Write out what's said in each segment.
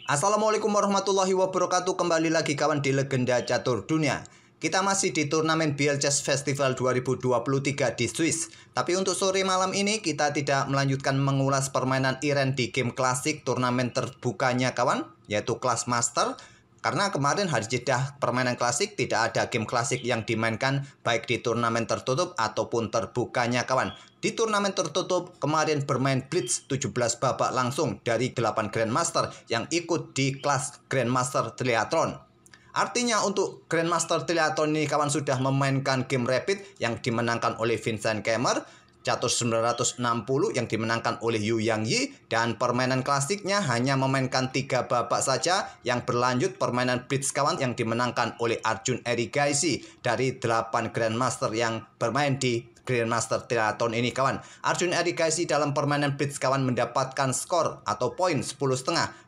Assalamualaikum warahmatullahi wabarakatuh. Kembali lagi kawan di Legenda Catur Dunia. Kita masih di turnamen BL Chess Festival 2023 di Swiss. Tapi untuk sore malam ini kita tidak melanjutkan mengulas permainan Iren di game klasik turnamen terbukanya kawan, yaitu kelas master. Karena kemarin hari jeda permainan klasik tidak ada game klasik yang dimainkan baik di turnamen tertutup ataupun terbukanya kawan. Di turnamen tertutup kemarin bermain Blitz 17 babak langsung dari 8 Grandmaster yang ikut di kelas Grandmaster Triathlon. Artinya untuk Grandmaster Triathlon ini kawan sudah memainkan game rapid yang dimenangkan oleh Vincent Keymer, catur 960 yang dimenangkan oleh Yu Yang Yi, dan permainan klasiknya hanya memainkan 3 babak saja yang berlanjut permainan Blitz kawan yang dimenangkan oleh Arjun Erigaisi dari 8 Grandmaster yang bermain di Grandmaster Triathlon ini kawan. Arjun Erigaisi dalam permainan Blitz kawan mendapatkan skor atau poin 10,5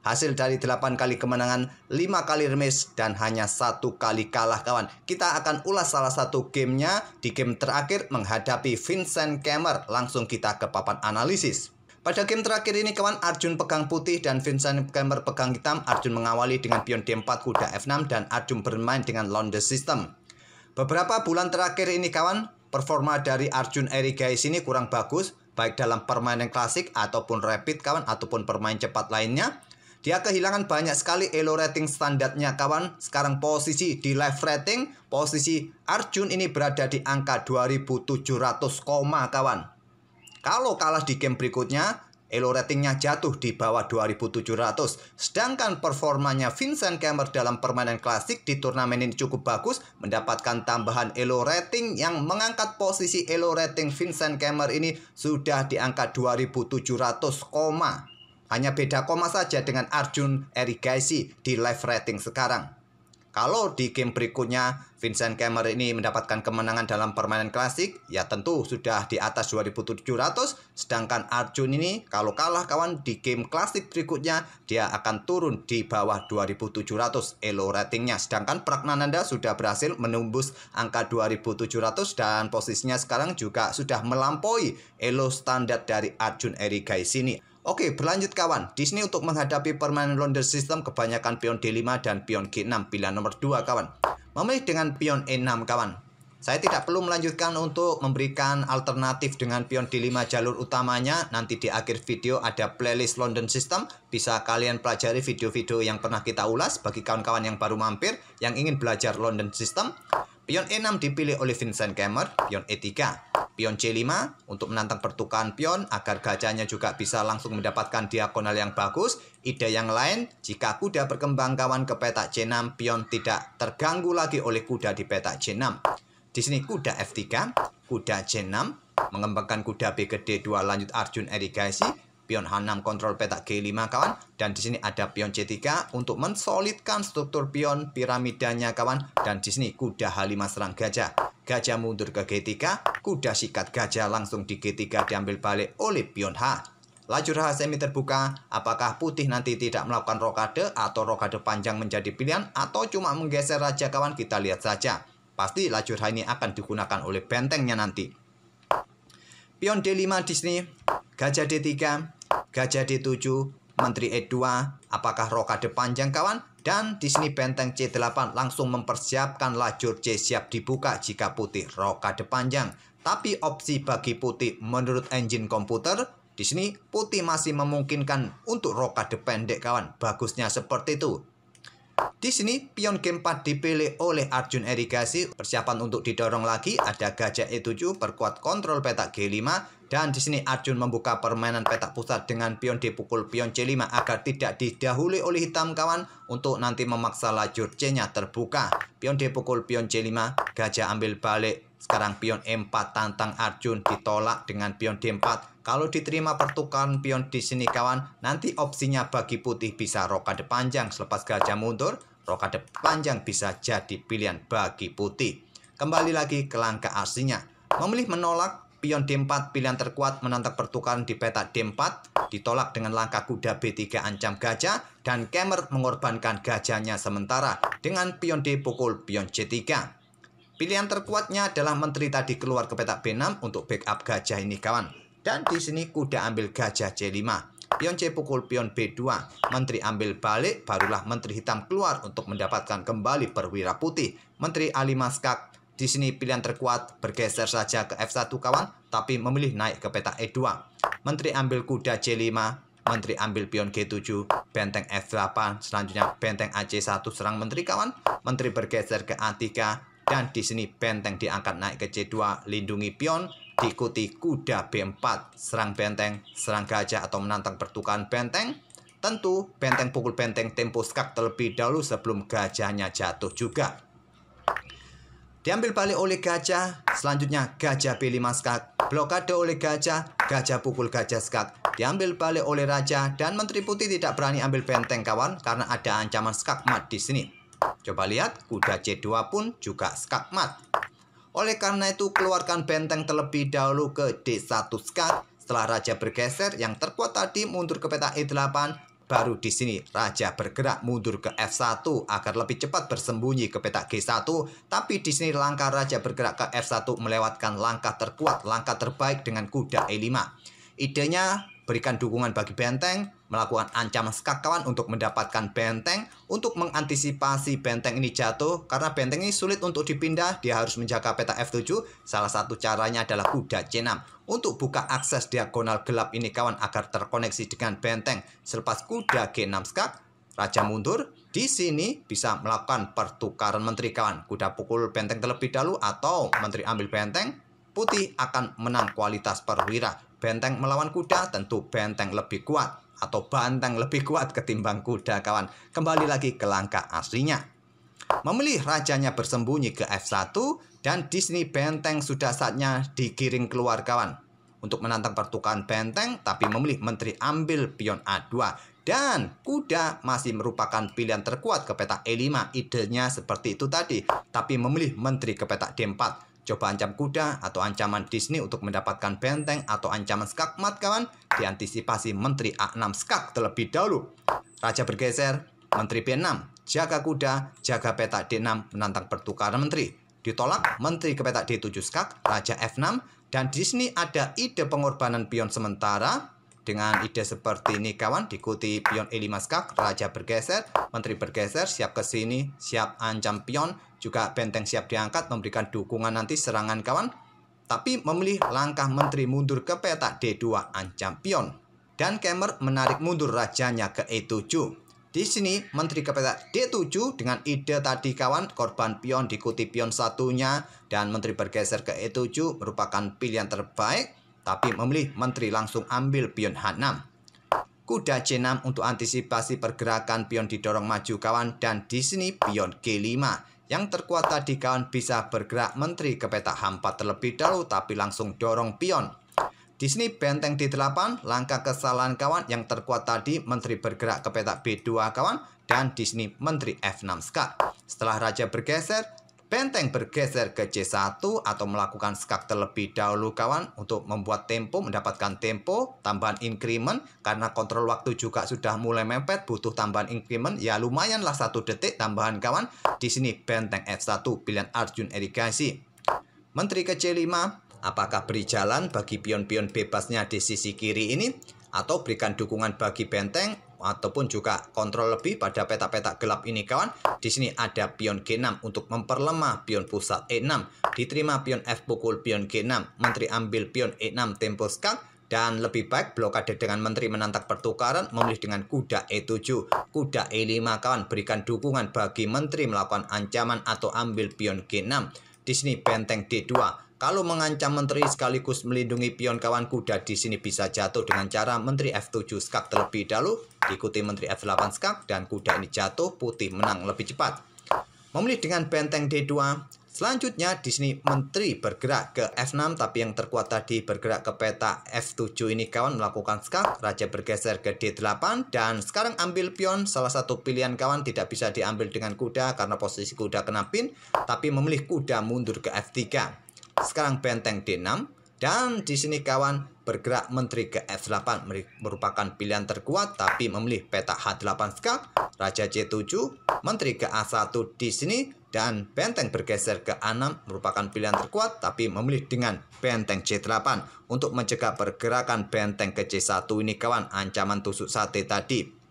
hasil dari 8 kali kemenangan, 5 kali remis dan hanya 1 kali kalah kawan. Kita akan ulas salah satu gamenya di game terakhir menghadapi Vincent Keymer. Langsung kita ke papan analisis. Pada game terakhir ini kawan, Arjun pegang putih dan Vincent Keymer pegang hitam. Arjun mengawali dengan pion D4 kuda F6 dan Arjun bermain dengan Londe System. Beberapa bulan terakhir ini kawan, performa dari Arjun Erigaisi ini kurang bagus, baik dalam permainan klasik ataupun rapid kawan, ataupun permain cepat lainnya. Dia kehilangan banyak sekali elo rating standarnya kawan. Sekarang posisi di live rating, posisi Arjun ini berada di angka 2700 kawan. Kalau kalah di game berikutnya, elo ratingnya jatuh di bawah 2700. Sedangkan performanya Vincent Keymer dalam permainan klasik di turnamen ini cukup bagus, mendapatkan tambahan elo rating yang mengangkat posisi elo rating Vincent Keymer ini sudah di angka 2700 koma. Hanya beda koma saja dengan Arjun Erigaisi di live rating sekarang. Kalau di game berikutnya Vincent Keymer ini mendapatkan kemenangan dalam permainan klasik, ya tentu sudah di atas 2700. Sedangkan Arjun ini kalau kalah kawan di game klasik berikutnya, dia akan turun di bawah 2700 elo ratingnya. Sedangkan Pragnananda sudah berhasil menembus angka 2700 dan posisinya sekarang juga sudah melampaui elo standar dari Arjun Erigaisi ini. Oke, berlanjut kawan. Di sini untuk menghadapi permainan Londe System kebanyakan pion D5 dan pion G6 pilihan nomor 2 kawan. Memilih dengan pion E6 kawan. Saya tidak perlu melanjutkan untuk memberikan alternatif dengan pion D5 jalur utamanya. Nanti di akhir video ada playlist London System. Bisa kalian pelajari video-video yang pernah kita ulas bagi kawan-kawan yang baru mampir yang ingin belajar London System. Pion E6 dipilih oleh Vincent Keymer, pion E3. Pion C5 untuk menantang pertukaran pion agar gajahnya juga bisa langsung mendapatkan diagonal yang bagus. Ide yang lain, jika kuda berkembang kawan ke petak C6, pion tidak terganggu lagi oleh kuda di petak C6. Di sini kuda F3, kuda C6, mengembangkan kuda B ke D2 lanjut Arjun Erigaisi, pion H6 kontrol petak G5 kawan, dan di sini ada pion C3 untuk mensolidkan struktur pion piramidanya kawan, dan di sini kuda H5 serang gajah. Gajah mundur ke G3, kuda sikat gajah langsung di G3 diambil balik oleh pion H. Lajur H semi terbuka, apakah putih nanti tidak melakukan rokade atau rokade panjang menjadi pilihan atau cuma menggeser raja kawan, kita lihat saja. Pasti lajur H ini akan digunakan oleh bentengnya nanti. Pion D5 di sini, gajah D3, gajah D7, menteri E2, apakah rokade panjang kawan? Dan di sini benteng C8 langsung mempersiapkan lajur C siap dibuka jika putih rokade panjang. Tapi opsi bagi putih menurut engine komputer, di sini putih masih memungkinkan untuk rokade pendek kawan. Bagusnya seperti itu. Di sini pion G4 dipilih oleh Arjun Erigaisi. Persiapan untuk didorong lagi, ada gajah E7 perkuat kontrol petak G5. Dan di sini Arjun membuka permainan petak pusat dengan pion dipukul pion C5 agar tidak didahului oleh hitam kawan untuk nanti memaksa lajur C-nya terbuka. Pion dipukul pion C5, gajah ambil balik. Sekarang pion E4 tantang Arjun ditolak dengan pion D4. Kalau diterima pertukaran pion di sini kawan, nanti opsinya bagi putih bisa rokade panjang selepas gajah mundur. Rokade panjang bisa jadi pilihan bagi putih. Kembali lagi ke langkah aslinya. Memilih menolak pion D4 pilihan terkuat menantang pertukaran di petak D4. Ditolak dengan langkah kuda B3 ancam gajah. Dan Keymer mengorbankan gajahnya sementara dengan pion D pukul pion C3. Pilihan terkuatnya adalah menteri tadi keluar ke petak B6 untuk backup gajah ini kawan. Dan di sini kuda ambil gajah C5. pion C pukul pion B2. Menteri ambil balik, barulah menteri hitam keluar untuk mendapatkan kembali perwira putih. Menteri A5 skak. Di sini pilihan terkuat bergeser saja ke F1 kawan, tapi memilih naik ke peta E2. Menteri ambil kuda C5, menteri ambil pion G7, benteng F8, selanjutnya benteng AC1 serang menteri kawan. Menteri bergeser ke A3, dan di sini benteng diangkat naik ke C2, lindungi pion, diikuti kuda B4, serang benteng, serang gajah atau menantang pertukaran benteng. Tentu benteng pukul benteng tempo skak terlebih dahulu sebelum gajahnya jatuh juga. Diambil balik oleh gajah, selanjutnya gajah B5 skak, blokade oleh gajah, gajah pukul gajah skak, diambil balik oleh raja, dan menteri putih tidak berani ambil benteng kawan karena ada ancaman skak mat di sini. Coba lihat, kuda C2 pun juga skak mat. Oleh karena itu keluarkan benteng terlebih dahulu ke D1 skak. Setelah raja bergeser, yang terkuat tadi mundur ke peta E8. Baru di sini raja bergerak mundur ke F1 agar lebih cepat bersembunyi ke peta G1. Tapi di sini langkah raja bergerak ke F1 melewatkan langkah terkuat, langkah terbaik dengan kuda E5. Idenya berikan dukungan bagi benteng, melakukan ancaman skak kawan untuk mendapatkan benteng, untuk mengantisipasi benteng ini jatuh. Karena benteng ini sulit untuk dipindah, dia harus menjaga peta F7. Salah satu caranya adalah kuda C6 untuk buka akses diagonal gelap ini kawan agar terkoneksi dengan benteng. Selepas kuda G6 skak, raja mundur. Di sini bisa melakukan pertukaran menteri kawan. Kuda pukul benteng terlebih dahulu atau menteri ambil benteng. Putih akan menang kualitas perwira. Benteng melawan kuda, tentu benteng lebih kuat atau banteng lebih kuat ketimbang kuda kawan. Kembali lagi ke langkah aslinya. Memilih rajanya bersembunyi ke F1, dan di sini benteng sudah saatnya digiring keluar kawan untuk menantang pertukaran benteng, tapi memilih menteri ambil pion A2. Dan kuda masih merupakan pilihan terkuat ke peta E5. Idenya seperti itu tadi, tapi memilih menteri ke peta D4. Coba ancam kuda atau ancaman Disney untuk mendapatkan benteng atau ancaman skak mat kawan. Diantisipasi menteri A6 skak terlebih dahulu. Raja bergeser, menteri B6, jaga kuda, jaga peta D6 menantang pertukaran menteri. Ditolak, menteri ke peta D7 skak, raja F6, dan di sini ada ide pengorbanan pion sementara. Dengan ide seperti ini kawan, diikuti pion E5 skak, raja bergeser, menteri bergeser, siap ke sini, siap ancam pion, juga benteng siap diangkat, memberikan dukungan nanti serangan kawan. Tapi memilih langkah menteri mundur ke peta D2, ancam pion. Dan Kemer menarik mundur rajanya ke E7. Di sini menteri ke peta D7 dengan ide tadi kawan, korban pion diikuti pion satunya, dan menteri bergeser ke E7 merupakan pilihan terbaik. Tapi memilih menteri langsung ambil pion H6. Kuda C6 untuk antisipasi pergerakan pion didorong maju kawan, dan di sini pion G5. Yang terkuat tadi kawan bisa bergerak menteri ke peta H4 terlebih dahulu, tapi langsung dorong pion. Di sini benteng D8, langkah kesalahan kawan. Yang terkuat tadi menteri bergerak ke peta B2 kawan, dan di sini menteri F6 skak. Setelah raja bergeser, benteng bergeser ke C1 atau melakukan skak terlebih dahulu kawan untuk membuat tempo, mendapatkan tempo, tambahan increment karena kontrol waktu juga sudah mulai mepet, butuh tambahan increment ya lumayanlah 1 detik tambahan kawan. Di sini benteng F1 pilihan Arjun Irigasi. Menteri ke C5, apakah beri jalan bagi pion-pion bebasnya di sisi kiri ini atau berikan dukungan bagi benteng ataupun juga kontrol lebih pada peta-peta gelap ini kawan. Di sini ada pion G6 untuk memperlemah pion pusat E6. Diterima pion F pukul pion G6. Menteri ambil pion E6 tempo skak, dan lebih baik blokade dengan menteri menantang pertukaran, memilih dengan kuda E7. Kuda E5 kawan, berikan dukungan bagi menteri melakukan ancaman atau ambil pion G6. Di sini benteng D2. Kalau mengancam menteri sekaligus melindungi pion kawan, kuda di sini bisa jatuh dengan cara menteri F7 skak terlebih dahulu, diikuti menteri F8 skak, dan kuda ini jatuh, putih menang lebih cepat. Memilih dengan benteng D2. Selanjutnya di sini menteri bergerak ke F6, tapi yang terkuat tadi bergerak ke peta F7 ini kawan, melakukan skak, raja bergeser ke D8, dan sekarang ambil pion. Salah satu pilihan kawan tidak bisa diambil dengan kuda karena posisi kuda kena pin, tapi memilih kuda mundur ke F3. Sekarang benteng D6, Dan di sini kawan, bergerak menteri ke F8 merupakan pilihan terkuat tapi memilih petak H8 skak, Raja C7, menteri ke A1 di sini, dan benteng bergeser ke A6 merupakan pilihan terkuat tapi memilih dengan benteng C8 untuk mencegah pergerakan benteng ke C1 ini kawan, ancaman tusuk sate tadi.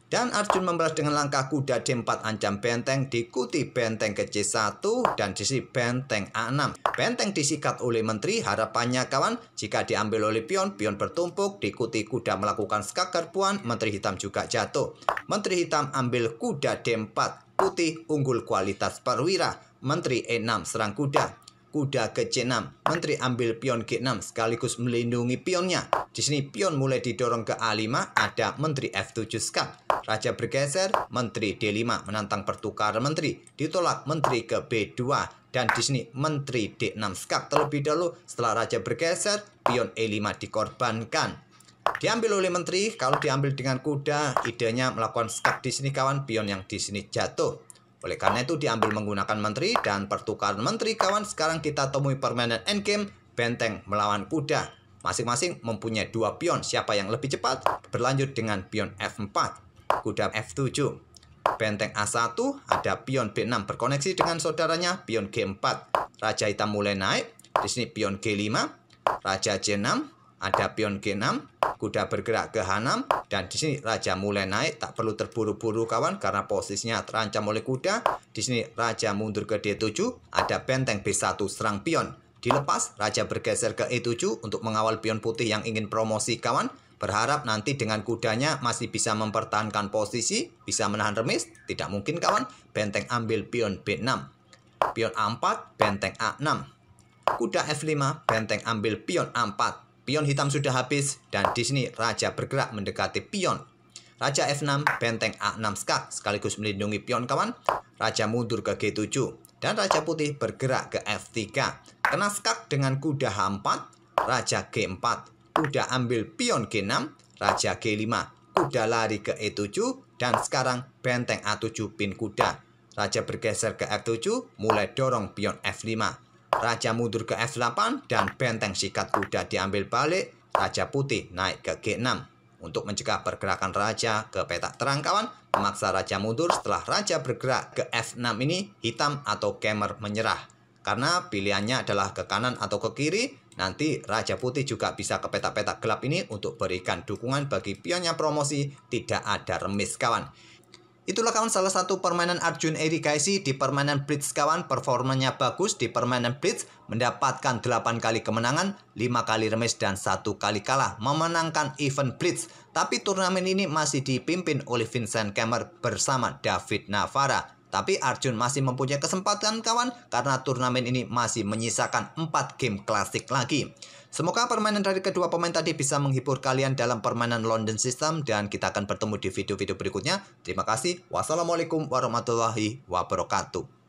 Dan Arjun membalas dengan langkah kuda D4 ancam benteng, diikuti benteng ke C1 dan di sini benteng A6. Benteng disikat oleh menteri, harapannya kawan jika diambil oleh pion, pion bertumpuk, diikuti kuda melakukan skak garpuan, menteri hitam juga jatuh. Menteri hitam ambil kuda D4, putih unggul kualitas perwira, menteri E6 serang kuda. Kuda ke C6, menteri ambil pion G6 sekaligus melindungi pionnya. Di sini pion mulai didorong ke A5, ada menteri F7 skak. Raja bergeser, menteri D5 menantang pertukaran menteri, ditolak menteri ke B2 dan di sini menteri D6 skak terlebih dahulu. Setelah raja bergeser, pion E5 dikorbankan. Diambil oleh menteri, kalau diambil dengan kuda, idenya melakukan skak di sini kawan, pion yang di sini jatuh. Oleh karena itu diambil menggunakan menteri dan pertukaran menteri kawan. Sekarang kita temui permainan endgame benteng melawan kuda. Masing-masing mempunyai 2 pion. Siapa yang lebih cepat? Berlanjut dengan pion F4. Kuda F7. Benteng A1 ada pion B6 berkoneksi dengan saudaranya pion G4. Raja hitam mulai naik. Di sini pion G5. Raja C6. Ada pion G6, kuda bergerak ke H6, dan di sini raja mulai naik, tak perlu terburu-buru kawan karena posisinya terancam oleh kuda. Di sini raja mundur ke D7, ada benteng B1 serang pion. Dilepas, raja bergeser ke E7 untuk mengawal pion putih yang ingin promosi kawan. Berharap nanti dengan kudanya masih bisa mempertahankan posisi, bisa menahan remis. Tidak mungkin kawan, benteng ambil pion B6. Pion A4, benteng A6. Kuda F5, benteng ambil pion A4. Pion hitam sudah habis dan di sini raja bergerak mendekati pion. Raja F6, benteng A6 skak sekaligus melindungi pion kawan. Raja mundur ke G7 dan raja putih bergerak ke F3. Kena skak dengan kuda H4, raja G4. Kuda ambil pion G6, raja G5. Kuda lari ke E7 dan sekarang benteng A7 pin kuda. Raja bergeser ke F7, mulai dorong pion F5. Raja mundur ke F8 dan benteng sikat kuda diambil balik. Raja putih naik ke G6 untuk mencegah pergerakan raja ke petak terang kawan. Memaksa raja mundur. Setelah raja bergerak ke F6 ini, hitam atau gamer menyerah. Karena pilihannya adalah ke kanan atau ke kiri. Nanti raja putih juga bisa ke petak-petak gelap ini untuk berikan dukungan bagi pionnya promosi. Tidak ada remis kawan. Itulah kawan salah satu permainan Arjun Erikaisi di permainan Blitz kawan. Performanya bagus di permainan Blitz, mendapatkan 8 kali kemenangan, 5 kali remis dan 1 kali kalah, memenangkan event Blitz. Tapi turnamen ini masih dipimpin oleh Vincent Kemmer bersama David Navara. Tapi Arjun masih mempunyai kesempatan kawan karena turnamen ini masih menyisakan 4 game klasik lagi. Semoga permainan dari kedua pemain tadi bisa menghibur kalian dalam permainan London System dan kita akan bertemu di video-video berikutnya. Terima kasih. Wassalamualaikum warahmatullahi wabarakatuh.